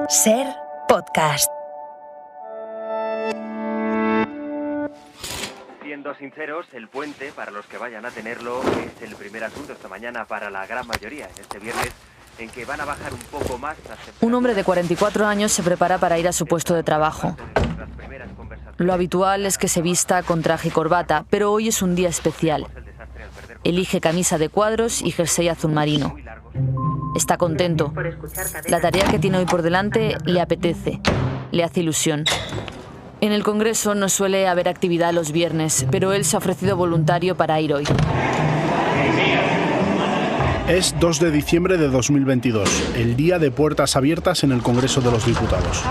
Ser podcast. Siendo sinceros, el puente, para los que vayan a tenerlo, es el primer asunto esta mañana para la gran mayoría, en este viernes, en que van a bajar un poco más las temperaturas. Un hombre de 44 años se prepara para ir a su puesto de trabajo. Lo habitual es que se vista con traje y corbata, pero hoy es un día especial. Elige camisa de cuadros y jersey azul marino. Está contento. La tarea que tiene hoy por delante le apetece, le hace ilusión. En el Congreso no suele haber actividad los viernes, pero él se ha ofrecido voluntario para ir hoy. Es 2 de diciembre de 2022, el día de puertas abiertas en el Congreso de los Diputados.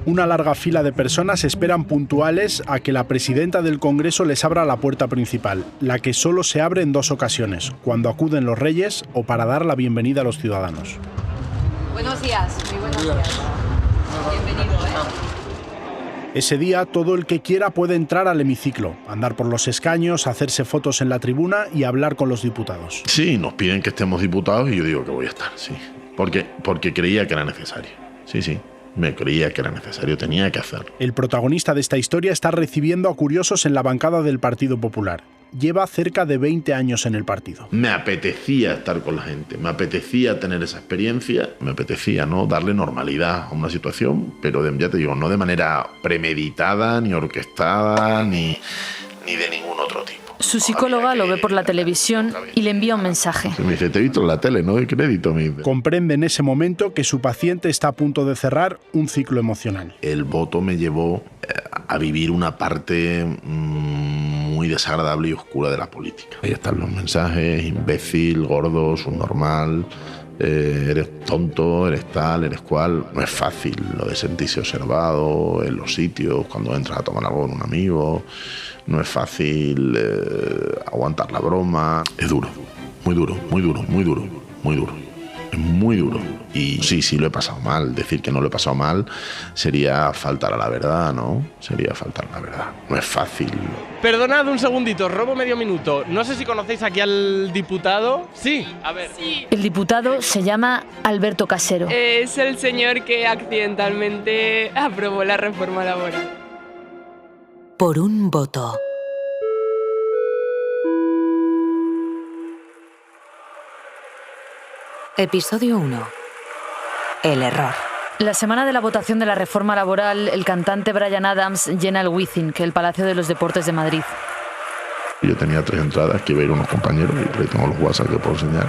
Una larga fila de personas esperan puntuales a que la presidenta del Congreso les abra la puerta principal, la que solo se abre en 2 ocasiones, cuando acuden los reyes o para dar la bienvenida a los ciudadanos. Buenos días, muy buenos días. Bienvenido, Ese día, todo el que quiera puede entrar al hemiciclo, andar por los escaños, hacerse fotos en la tribuna y hablar con los diputados. Sí, nos piden que estemos diputados y yo digo que voy a estar, sí. Porque creía que era necesario. Sí. Me creía que era necesario, tenía que hacerlo. El protagonista de esta historia está recibiendo a curiosos en la bancada del Partido Popular. Lleva cerca de 20 años en el partido. Me apetecía estar con la gente, me apetecía tener esa experiencia, me apetecía, ¿no?, darle normalidad a una situación, pero ya te digo, no de manera premeditada, ni orquestada, ni de ningún otro tipo. Su psicóloga lo ve por la televisión y le envía un mensaje. Me dice, te he visto en la tele, no doy crédito, me dice. Comprende en ese momento que su paciente está a punto de cerrar un ciclo emocional. El voto me llevó a vivir una parte muy desagradable y oscura de la política. Ahí están los mensajes: imbécil, gordo, subnormal, eres tonto, eres tal, eres cual. No es fácil lo de sentirse observado en los sitios, cuando entras a tomar algo con un amigo. No es fácil aguantar la broma. Es duro, muy duro. Es muy duro. Y sí, lo he pasado mal. Decir que no lo he pasado mal sería faltar a la verdad, ¿no? Sería faltar a la verdad. No es fácil. Perdonad un segundito, robo medio minuto. No sé si conocéis aquí al diputado. Sí, a ver. Sí. El diputado se llama Alberto Casero. Es el señor que accidentalmente aprobó la reforma laboral. Por un voto. Episodio 1. El error. La semana de la votación de la reforma laboral, el cantante Bryan Adams llena el Withink, el Palacio de los Deportes de Madrid. Yo tenía 3 entradas que iba a ir unos compañeros, y por ahí tengo los WhatsApp que puedo enseñar,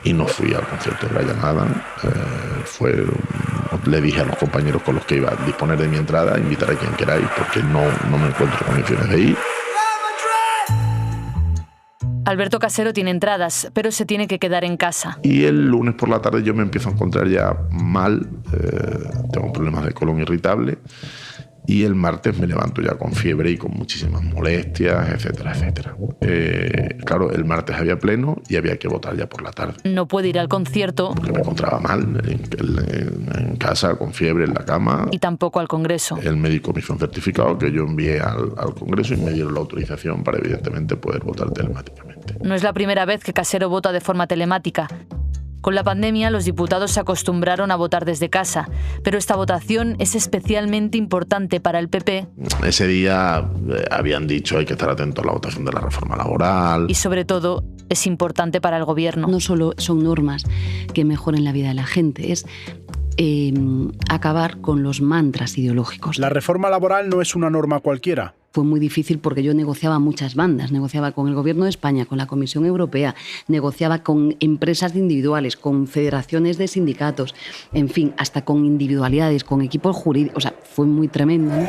y no fui al concierto de Bryan Adams. Le dije a los compañeros con los que iba a disponer de mi entrada, invitar a quien queráis, porque no me encuentro en condiciones de ir. Alberto Casero tiene entradas, pero se tiene que quedar en casa. Y el lunes por la tarde yo me empiezo a encontrar ya mal, tengo problemas de colon irritable, y el martes me levanto ya con fiebre y con muchísimas molestias, etcétera. Claro, el martes había pleno y había que votar ya por la tarde. No puede ir al concierto. Porque me encontraba mal, en casa, con fiebre, en la cama. Y tampoco al Congreso. El médico me hizo un certificado que yo envié al Congreso y me dieron la autorización para, evidentemente, poder votar telemáticamente. No es la primera vez que Casero vota de forma telemática. Con la pandemia, los diputados se acostumbraron a votar desde casa, pero esta votación es especialmente importante para el PP. Ese día habían dicho hay que estar atentos a la votación de la reforma laboral. Y sobre todo, es importante para el gobierno. No solo son normas que mejoren la vida de la gente, es acabar con los mantras ideológicos. La reforma laboral no es una norma cualquiera. Fue muy difícil porque yo negociaba muchas bandas, negociaba con el Gobierno de España, con la Comisión Europea, negociaba con empresas individuales, con federaciones de sindicatos, en fin, hasta con individualidades, con equipos jurídicos. O sea, fue muy tremendo, ¿no?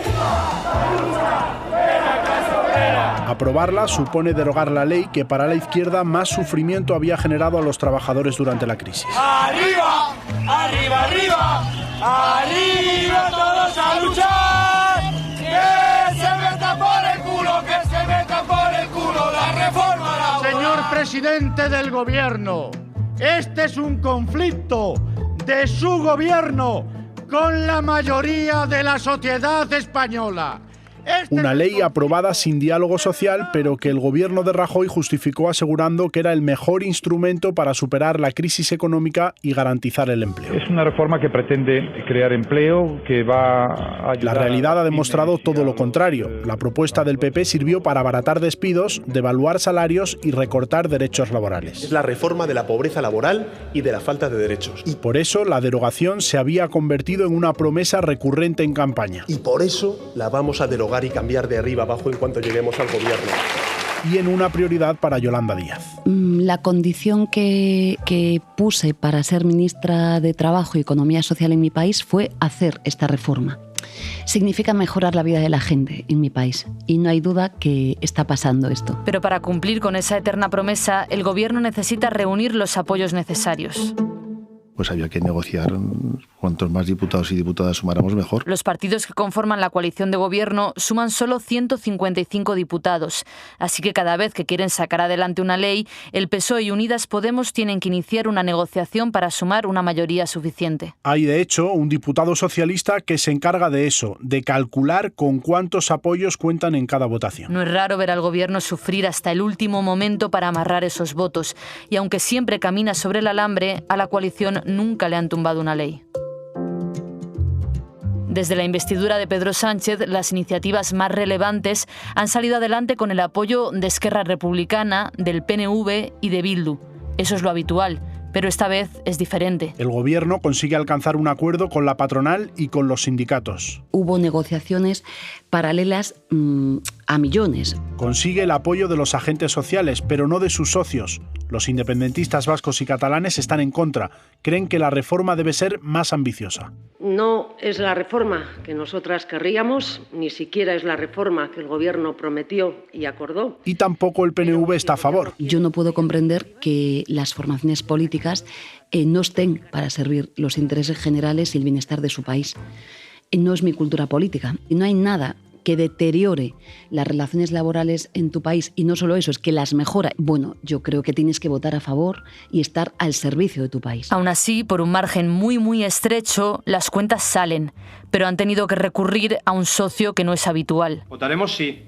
Aprobarla supone derogar la ley que para la izquierda más sufrimiento había generado a los trabajadores durante la crisis. ¡Arriba! ¡Arriba, arriba! ¡Arriba todos a luchar! ¡Que se meta por el culo! ¡Que se meta por el culo la reforma laboral! Señor presidente del gobierno, este es un conflicto de su gobierno con la mayoría de la sociedad española. Una ley aprobada sin diálogo social, pero que el gobierno de Rajoy justificó asegurando que era el mejor instrumento para superar la crisis económica y garantizar el empleo. Es una reforma que pretende crear empleo, que va a ayudar. La realidad ha demostrado todo lo contrario. La propuesta del PP sirvió para abaratar despidos, devaluar salarios y recortar derechos laborales. Es la reforma de la pobreza laboral y de la falta de derechos. Y por eso la derogación se había convertido en una promesa recurrente en campaña. Y por eso la vamos a derogar y cambiar de arriba abajo en cuanto lleguemos al gobierno. Y en una prioridad para Yolanda Díaz. La condición que puse para ser ministra de Trabajo y Economía Social en mi país fue hacer esta reforma. Significa mejorar la vida de la gente en mi país y no hay duda que está pasando esto. Pero para cumplir con esa eterna promesa, el gobierno necesita reunir los apoyos necesarios. Pues había que negociar cuantos más diputados y diputadas sumáramos mejor. Los partidos que conforman la coalición de gobierno suman solo 155 diputados, así que cada vez que quieren sacar adelante una ley, el PSOE y Unidas Podemos tienen que iniciar una negociación para sumar una mayoría suficiente. Hay, de hecho, un diputado socialista que se encarga de eso, de calcular con cuántos apoyos cuentan en cada votación. No es raro ver al gobierno sufrir hasta el último momento para amarrar esos votos, y aunque siempre camina sobre el alambre, a la coalición nunca le han tumbado una ley. Desde la investidura de Pedro Sánchez, las iniciativas más relevantes han salido adelante con el apoyo de Esquerra Republicana, del PNV y de Bildu. Eso es lo habitual, pero esta vez es diferente. El gobierno consigue alcanzar un acuerdo con la patronal y con los sindicatos. Hubo negociaciones paralelas a millones. Consigue el apoyo de los agentes sociales, pero no de sus socios. Los independentistas vascos y catalanes están en contra. Creen que la reforma debe ser más ambiciosa. No es la reforma que nosotras querríamos, ni siquiera es la reforma que el gobierno prometió y acordó. Y tampoco el PNV está a favor. Yo no puedo comprender que las formaciones políticas no estén para servir los intereses generales y el bienestar de su país. No es mi cultura política y no hay nada que deteriore las relaciones laborales en tu país, y no solo eso, es que las mejora. Bueno, yo creo que tienes que votar a favor y estar al servicio de tu país. Aún así, por un margen muy estrecho, las cuentas salen, pero han tenido que recurrir a un socio que no es habitual. Votaremos sí.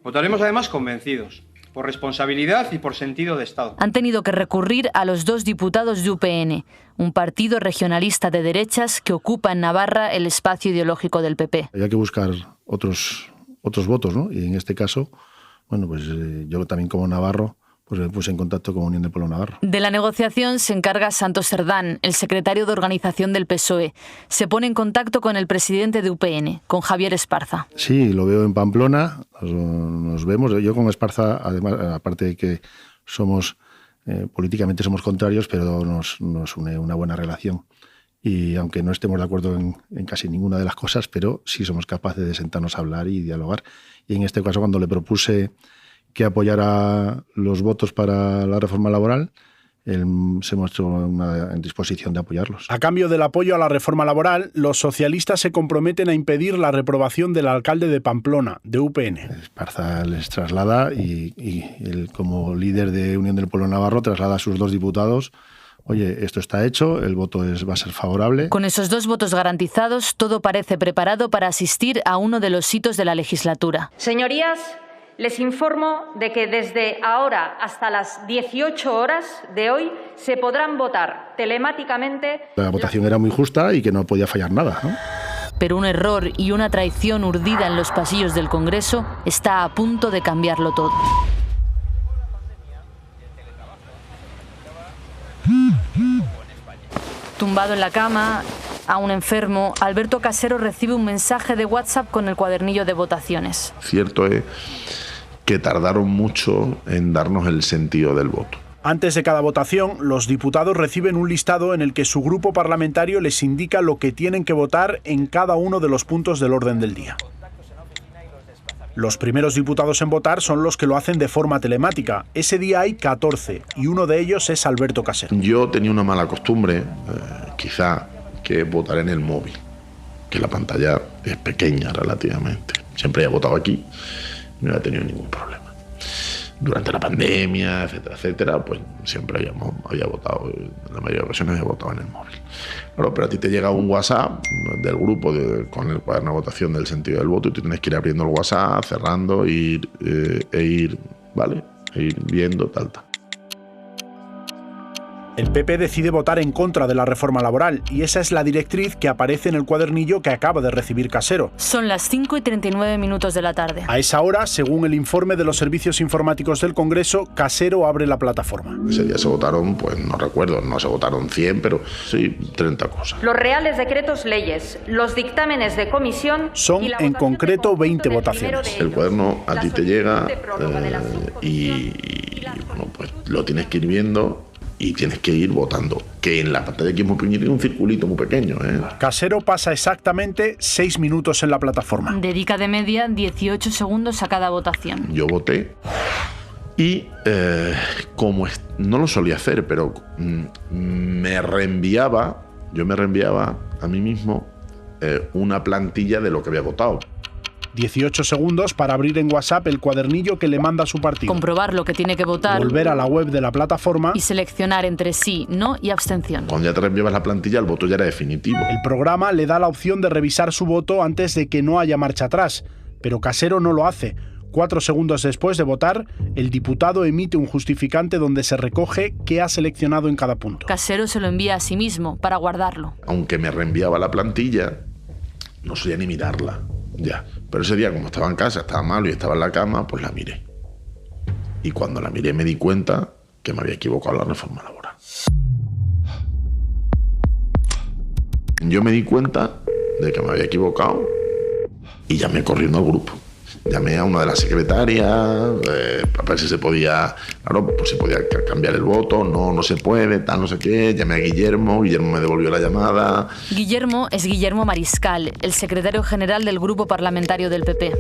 Votaremos además convencidos, por responsabilidad y por sentido de Estado. Han tenido que recurrir a los 2 diputados de UPN, un partido regionalista de derechas que ocupa en Navarra el espacio ideológico del PP. Había que buscar otros votos, ¿no? Y en este caso, bueno, pues yo también como navarro, pues me puse en contacto con Unión del Pueblo Navarro. De la negociación se encarga Santos Cerdán, el secretario de organización del PSOE. Se pone en contacto con el presidente de UPN, con Javier Esparza. Sí, lo veo en Pamplona, nos vemos. Yo con Esparza, además, aparte de que somos políticamente somos contrarios, pero nos une una buena relación. Y aunque no estemos de acuerdo en casi ninguna de las cosas, pero sí somos capaces de sentarnos a hablar y dialogar. Y en este caso, cuando le propuse que apoyara los votos para la reforma laboral, él se mostró en disposición de apoyarlos. A cambio del apoyo a la reforma laboral, los socialistas se comprometen a impedir la reprobación del alcalde de Pamplona, de UPN. Esparza les traslada y él, como líder de Unión del Pueblo Navarro, traslada a sus 2 diputados. Oye, esto está hecho, el voto va a ser favorable. Con esos 2 votos garantizados, todo parece preparado para asistir a uno de los hitos de la legislatura. Señorías, les informo de que desde ahora hasta las 18 horas de hoy se podrán votar telemáticamente. La votación era muy justa y que no podía fallar nada, ¿no? Pero un error y una traición urdida en los pasillos del Congreso está a punto de cambiarlo todo. Tumbado en la cama, aún enfermo, Alberto Casero recibe un mensaje de WhatsApp con el cuadernillo de votaciones. Cierto es que tardaron mucho en darnos el sentido del voto. Antes de cada votación, los diputados reciben un listado en el que su grupo parlamentario les indica lo que tienen que votar en cada uno de los puntos del orden del día. Los primeros diputados en votar son los que lo hacen de forma telemática. Ese día hay 14 y uno de ellos es Alberto Casero. Yo tenía una mala costumbre, quizá, que es votar en el móvil, que la pantalla es pequeña relativamente. Siempre he votado aquí, no he tenido ningún problema. durante la pandemia, etcétera, etcétera, pues siempre había votado, en la mayoría de ocasiones había votado en el móvil. Claro, pero a ti te llega un WhatsApp del grupo con el cuaderno de votación del sentido del voto y tú tienes que ir abriendo el WhatsApp, cerrando e ir viendo tal. El PP decide votar en contra de la reforma laboral y esa es la directriz que aparece en el cuadernillo que acaba de recibir Casero. Son las 5:39 de la tarde. A esa hora, según el informe de los servicios informáticos del Congreso, Casero abre la plataforma. Ese día se votaron, pues no recuerdo, no se votaron 100, pero sí 30 cosas. Los reales decretos leyes, los dictámenes de comisión... Son en concreto 20 votaciones. El cuaderno a ti te llega y bueno, pues lo tienes que ir viendo y tienes que ir votando, que en la pantalla aquí es muy pequeñita, tiene un circulito muy pequeño. Casero pasa exactamente 6 minutos en la plataforma. Dedica de media 18 segundos a cada votación. Yo voté y no lo solía hacer, pero me reenviaba a mí mismo una plantilla de lo que había votado. 18 segundos para abrir en WhatsApp el cuadernillo que le manda su partido. Comprobar lo que tiene que votar. Volver a la web de la plataforma. Y seleccionar entre sí, no y abstención. Cuando ya te reenviabas la plantilla, el voto ya era definitivo. El programa le da la opción de revisar su voto antes de que no haya marcha atrás, pero Casero no lo hace. 4 segundos después de votar, el diputado emite un justificante donde se recoge qué ha seleccionado en cada punto. Casero se lo envía a sí mismo para guardarlo. Aunque me reenviaba la plantilla, no solía ni mirarla. Ya, pero ese día como estaba en casa, estaba malo y estaba en la cama, pues la miré. Y cuando la miré me di cuenta que me había equivocado en la reforma laboral. Yo me di cuenta de que me había equivocado y llamé corriendo al grupo. Llamé a una de las secretarias para ver si se podía, cambiar el voto. No se puede, tal, no sé qué. Llamé a Guillermo me devolvió la llamada. Guillermo es Guillermo Mariscal, el secretario general del grupo parlamentario del PP.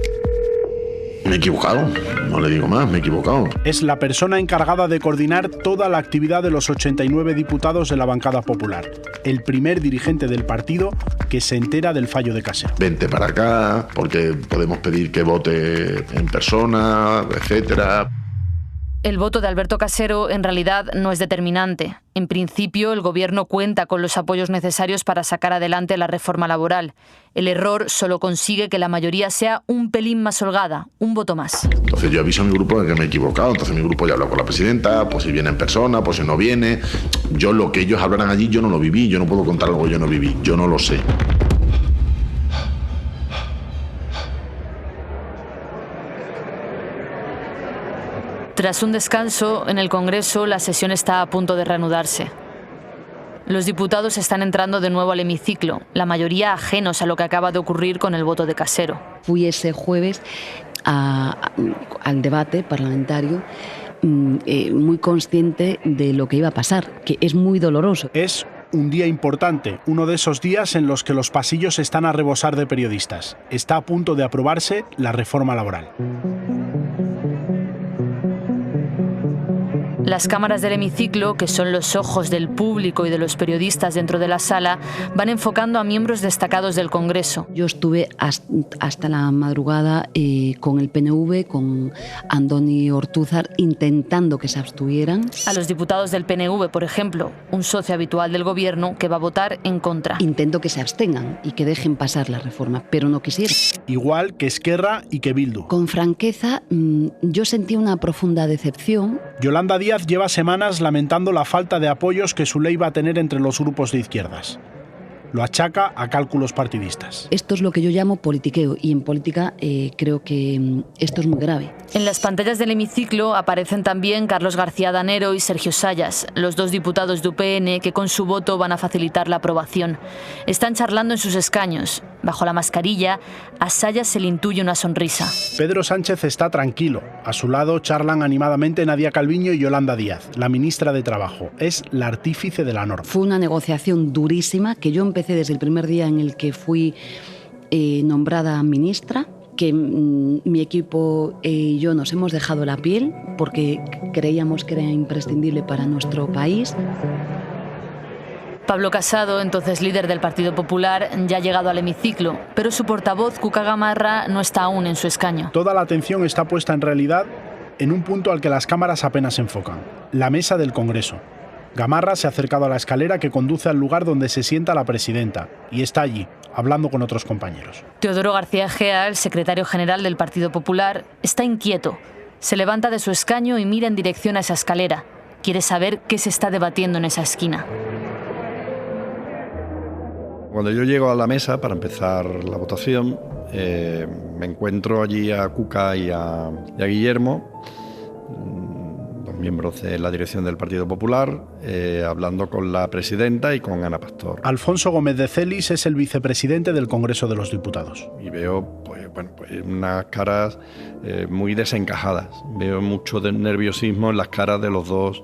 Me he equivocado, no le digo más, me he equivocado. Es la persona encargada de coordinar toda la actividad de los 89 diputados de la bancada popular. El primer dirigente del partido que se entera del fallo de Casero. Vente para acá, porque podemos pedir que vote en persona, etcétera. El voto de Alberto Casero en realidad no es determinante. En principio, el gobierno cuenta con los apoyos necesarios para sacar adelante la reforma laboral. El error solo consigue que la mayoría sea un pelín más holgada, un voto más. Entonces yo aviso a mi grupo de que me he equivocado, entonces mi grupo ya habla con la presidenta, pues si viene en persona, pues si no viene. Yo lo que ellos hablarán allí, yo no lo viví, yo no puedo contar algo que yo no viví, yo no lo sé. Tras un descanso, en el Congreso la sesión está a punto de reanudarse. Los diputados están entrando de nuevo al hemiciclo, la mayoría ajenos a lo que acaba de ocurrir con el voto de Casero. Fui ese jueves al debate parlamentario muy consciente de lo que iba a pasar, que es muy doloroso. Es un día importante, uno de esos días en los que los pasillos están a rebosar de periodistas. Está a punto de aprobarse la reforma laboral. Las cámaras del hemiciclo, que son los ojos del público y de los periodistas dentro de la sala, van enfocando a miembros destacados del Congreso. Yo estuve hasta la madrugada con el PNV, con Andoni Ortúzar, intentando que se abstuvieran. A los diputados del PNV, por ejemplo, un socio habitual del gobierno que va a votar en contra. Intento que se abstengan y que dejen pasar la reforma, pero no quisieron. Igual que Esquerra y que Bildu. Con franqueza, yo sentí una profunda decepción. Yolanda Díaz lleva semanas lamentando la falta de apoyos que su ley va a tener entre los grupos de izquierdas. Lo achaca a cálculos partidistas. Esto es lo que yo llamo politiqueo y en política creo que esto es muy grave. En las pantallas del hemiciclo aparecen también Carlos García Danero y Sergio Sayas, los dos diputados de UPN que con su voto van a facilitar la aprobación. Están charlando en sus escaños. Bajo la mascarilla, a Sayas se le intuye una sonrisa. Pedro Sánchez está tranquilo. A su lado charlan animadamente Nadia Calviño y Yolanda Díaz, la ministra de Trabajo. Es la artífice de la norma. Fue una negociación durísima que yo empecé desde el primer día en el que fui nombrada ministra, que mi equipo y yo nos hemos dejado la piel porque creíamos que era imprescindible para nuestro país. Pablo Casado, entonces líder del Partido Popular, ya ha llegado al hemiciclo, pero su portavoz, Cuca Gamarra, no está aún en su escaño. Toda la atención está puesta en realidad en un punto al que las cámaras apenas enfocan, la mesa del Congreso. Gamarra se ha acercado a la escalera que conduce al lugar donde se sienta la presidenta y está allí, hablando con otros compañeros. Teodoro García Egea, el secretario general del Partido Popular, está inquieto. Se levanta de su escaño y mira en dirección a esa escalera. Quiere saber qué se está debatiendo en esa esquina. Cuando yo llego a la mesa para empezar la votación, me encuentro allí a Cuca y a Guillermo, los miembros de la dirección del Partido Popular, hablando con la presidenta y con Ana Pastor. Alfonso Gómez de Celis es el vicepresidente del Congreso de los Diputados. Y veo unas caras muy desencajadas. Veo mucho de nerviosismo en las caras de los dos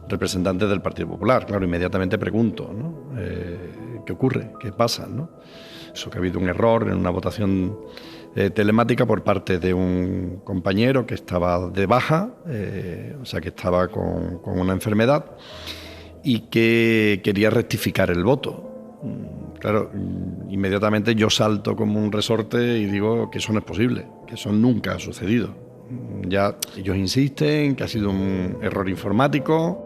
representantes del Partido Popular. Claro, inmediatamente pregunto, ¿no? ¿Qué ocurre? ¿Qué pasa? ¿No? Eso, que ha habido un error en una votación telemática por parte de un compañero que estaba de baja, o sea, que estaba con una enfermedad y que quería rectificar el voto. Claro, inmediatamente yo salto como un resorte y digo que eso no es posible, que eso nunca ha sucedido. Ya ellos insisten que ha sido un error informático.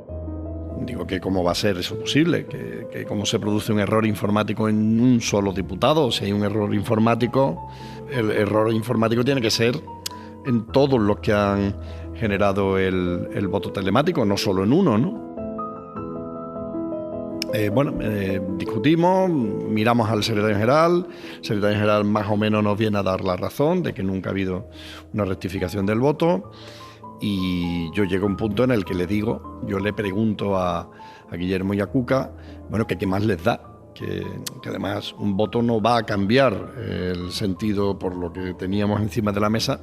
Digo que cómo va a ser eso posible, que cómo se produce un error informático en un solo diputado. Si hay un error informático, el error informático tiene que ser en todos los que han generado el voto telemático, no solo en uno, ¿no? Discutimos, miramos al secretario general. El secretario general más o menos nos viene a dar la razón de que nunca ha habido una rectificación del voto. Y yo llego a un punto en el que yo le pregunto a Guillermo y a Cuca, que qué más les da, que además un voto no va a cambiar el sentido, por lo que teníamos encima de la mesa,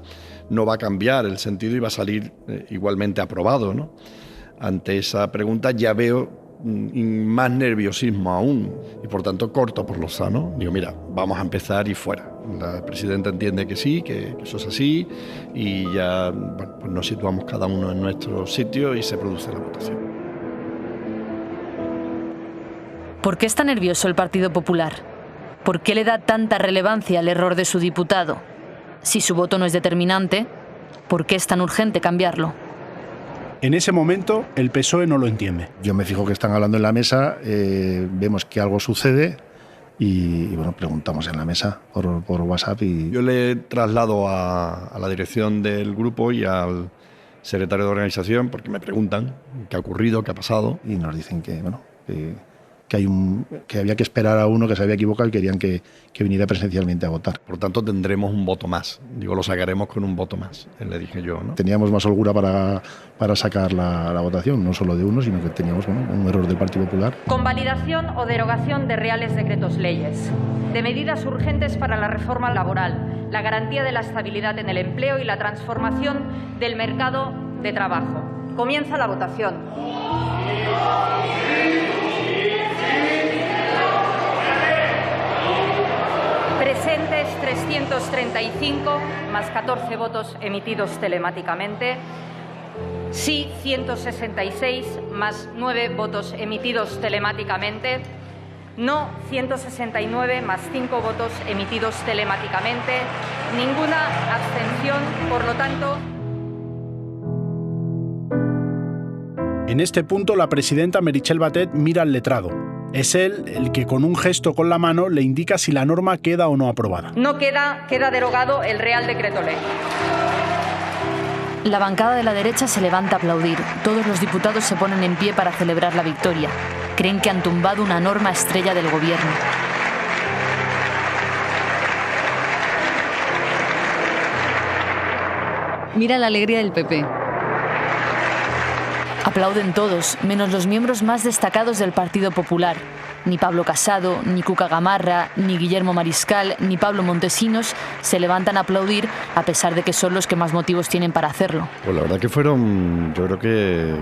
no va a cambiar el sentido y va a salir igualmente aprobado, ¿no? Ante esa pregunta ya veo más nerviosismo aún y por tanto corto por lo sano. Digo, mira, vamos a empezar y fuera. La presidenta entiende que sí, que eso es así y ya pues nos situamos cada uno en nuestro sitio y se produce la votación. ¿Por qué está nervioso el Partido Popular? ¿Por qué le da tanta relevancia al error de su diputado? Si su voto no es determinante, ¿por qué es tan urgente cambiarlo? En ese momento, el PSOE no lo entiende. Yo me fijo que están hablando en la mesa, vemos que algo sucede y preguntamos en la mesa por WhatsApp. Yo le traslado a la dirección del grupo y al secretario de organización porque me preguntan qué ha ocurrido, qué ha pasado. Y nos dicen que había que esperar a uno que se había equivocado y querían que viniera presencialmente a votar. Por tanto, tendremos un voto más. Lo sacaremos con un voto más, le dije yo, ¿no? Teníamos más holgura para sacar la votación, no solo de uno, sino que teníamos un error del Partido Popular. Convalidación o derogación de reales decretos leyes, de medidas urgentes para la reforma laboral, la garantía de la estabilidad en el empleo y la transformación del mercado de trabajo. Comienza la votación. Presentes 335, más 14 votos emitidos telemáticamente. Sí, 166, más 9 votos emitidos telemáticamente. No, 169, más 5 votos emitidos telemáticamente. Ninguna abstención, por lo tanto. En este punto, la presidenta Meritxell Batet mira al letrado. Es él el que con un gesto con la mano le indica si la norma queda o no aprobada. No queda derogado el Real Decreto Ley. La bancada de la derecha se levanta a aplaudir. Todos los diputados se ponen en pie para celebrar la victoria. Creen que han tumbado una norma estrella del gobierno. Mira la alegría del PP. Aplauden todos, menos los miembros más destacados del Partido Popular. Ni Pablo Casado, ni Cuca Gamarra, ni Guillermo Mariscal, ni Pablo Montesinos se levantan a aplaudir a pesar de que son los que más motivos tienen para hacerlo. Pues la verdad que fueron, yo creo que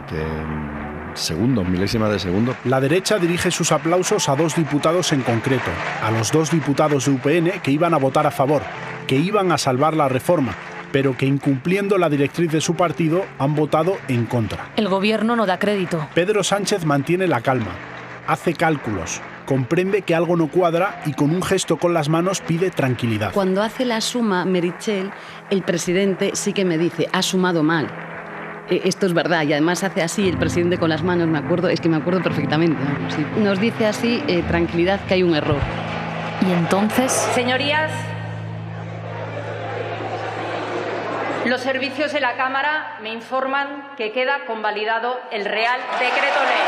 segundos, milésimas de segundo. La derecha dirige sus aplausos a dos diputados en concreto, a los dos diputados de UPN que iban a votar a favor, que iban a salvar la reforma, pero que incumpliendo la directriz de su partido han votado en contra. El gobierno no da crédito. Pedro Sánchez mantiene la calma, hace cálculos, comprende que algo no cuadra y con un gesto con las manos pide tranquilidad. Cuando hace la suma Meritxell, el presidente sí que me dice, ha sumado mal. Esto es verdad, y además hace así el presidente con las manos, me acuerdo perfectamente. ¿No? Sí. Nos dice así, tranquilidad, que hay un error. Y entonces... Señorías, los servicios de la Cámara me informan que queda convalidado el Real Decreto Ley.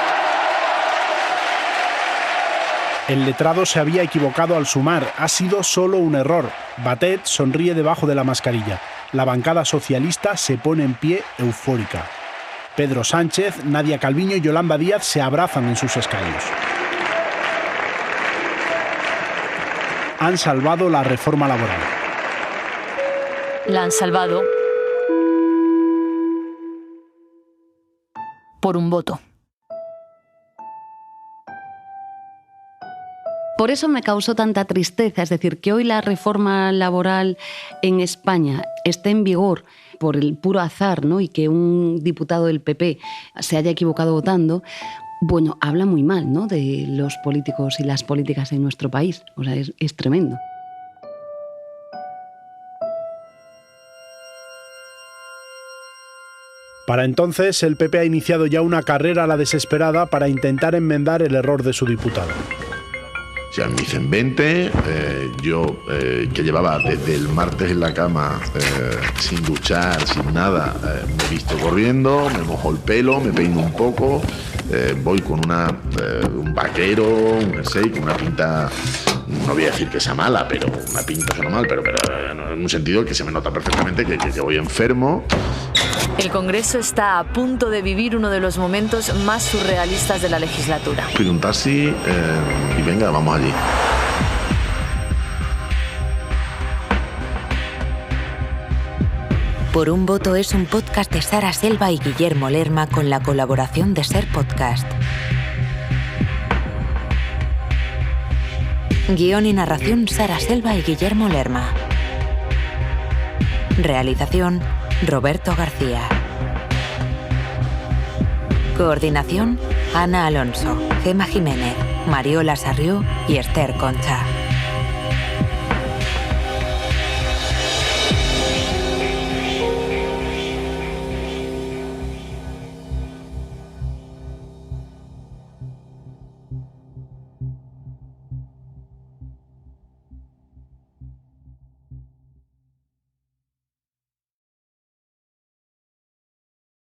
El letrado se había equivocado al sumar, ha sido solo un error. Batet sonríe debajo de la mascarilla. La bancada socialista se pone en pie eufórica. Pedro Sánchez, Nadia Calviño y Yolanda Díaz se abrazan en sus escaños. Han salvado la reforma laboral. La han salvado por un voto. Por eso me causó tanta tristeza, es decir, que hoy la reforma laboral en España esté en vigor por el puro azar, ¿no? Y que un diputado del PP se haya equivocado votando, bueno, habla muy mal, ¿no?, de los políticos y las políticas en nuestro país. O sea, es tremendo. Para entonces, el PP ha iniciado ya una carrera a la desesperada para intentar enmendar el error de su diputado. Si me dicen 20, yo que llevaba desde el martes en la cama sin duchar, sin nada, me he visto corriendo, me mojo el pelo, me peino un poco, voy con un vaquero, un jersey, con una pinta, no voy a decir que sea mala, pero una pinta normal, pero en un sentido que se me nota perfectamente que voy enfermo. El Congreso está a punto de vivir uno de los momentos más surrealistas de la legislatura. Pido un taxi y venga, vamos allí. Por un voto es un podcast de Sara Selva y Guillermo Lerma con la colaboración de Ser Podcast. Guión y narración Sara Selva y Guillermo Lerma. Realización Roberto García. Coordinación Ana Alonso, Gema Jiménez, Mariola Sarrió y Esther Concha.